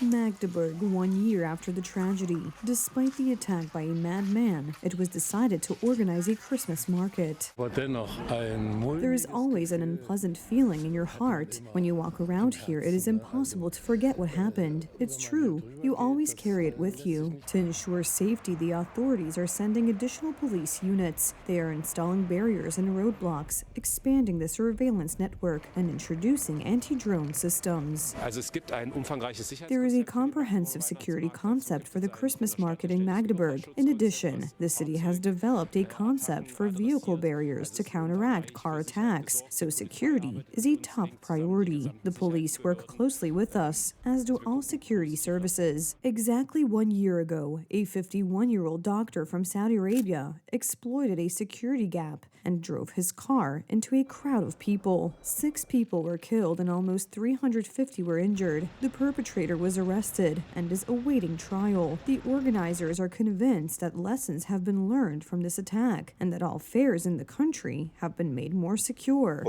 Magdeburg, 1 year after the tragedy. Despite the attack by a madman, it was decided to organize a Christmas market. There is always an unpleasant feeling in your heart. When you walk around here, it is impossible to forget what happened. It's true, you always carry it with you. To ensure safety, the authorities are sending additional police units. They are installing barriers and roadblocks, expanding the surveillance network, and introducing anti-drone systems. There is a comprehensive security concept for the Christmas market in Magdeburg. In addition, the city has developed a concept for vehicle barriers to counteract car attacks, so security is a top priority. The police work closely with us, as do all security services. Exactly 1 year ago, a 51-year-old doctor from Saudi Arabia exploited a security gap and drove his car into a crowd of people. 6 people were killed and almost 350 were injured. The perpetrator was arrested and is awaiting trial. The organizers are convinced that lessons have been learned from this attack and that all fairs in the country have been made more secure.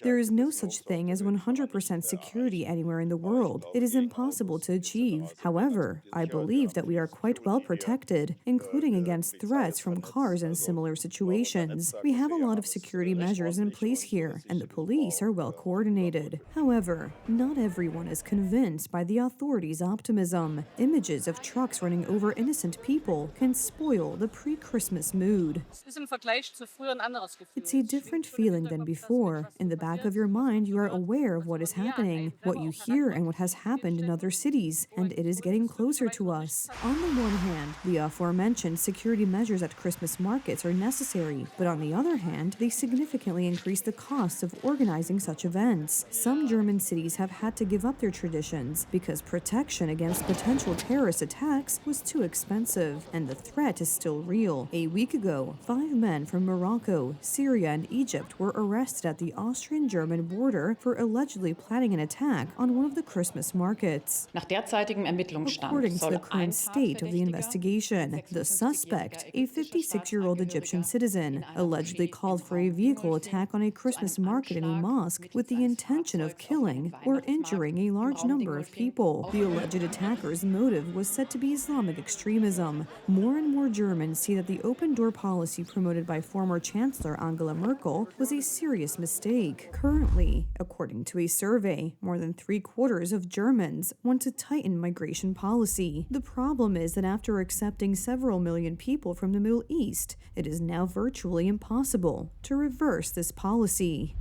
There is no such thing as 100% security anywhere in the world. It is impossible to achieve. However, I believe that we are quite well protected, including against threats from cars in similar situations. We have a lot of security measures in place here, and the police are well coordinated. However, not everyone is convinced by the authorities' optimism. Images of trucks running over innocent people can spoil the pre-Christmas mood. It's a different feeling than before. In the back of your mind, you are aware of what is happening, what you hear, and what has happened in other cities, and it is getting closer to us. On the one hand, the aforementioned security measures at Christmas markets are necessary, but on the other hand, they significantly increase the costs of organizing such events. Some German cities have had to give up their traditions because protection against potential terrorist attacks was too expensive, and the threat is still real. A week ago, 5 men from Morocco, Syria, and Egypt were arrested at the Austrian-German border for allegedly planning an attack on one of the Christmas markets. According to the current state of the investigation, the suspect, a 56-year-old Egyptian citizen, allegedly called for a vehicle attack on a Christmas market in a mosque with the intention of killing or injuring a large number of people. The alleged attacker's motive was said to be Islamic extremism. More and more Germans see that the open-door policy promoted by former Chancellor Angela Merkel was a serious mistake. Currently, according to a survey, more than 3/4 of Germans want to tighten migration policy. The problem is that after accepting several million people from the Middle East, it is now virtually impossible to reverse this policy.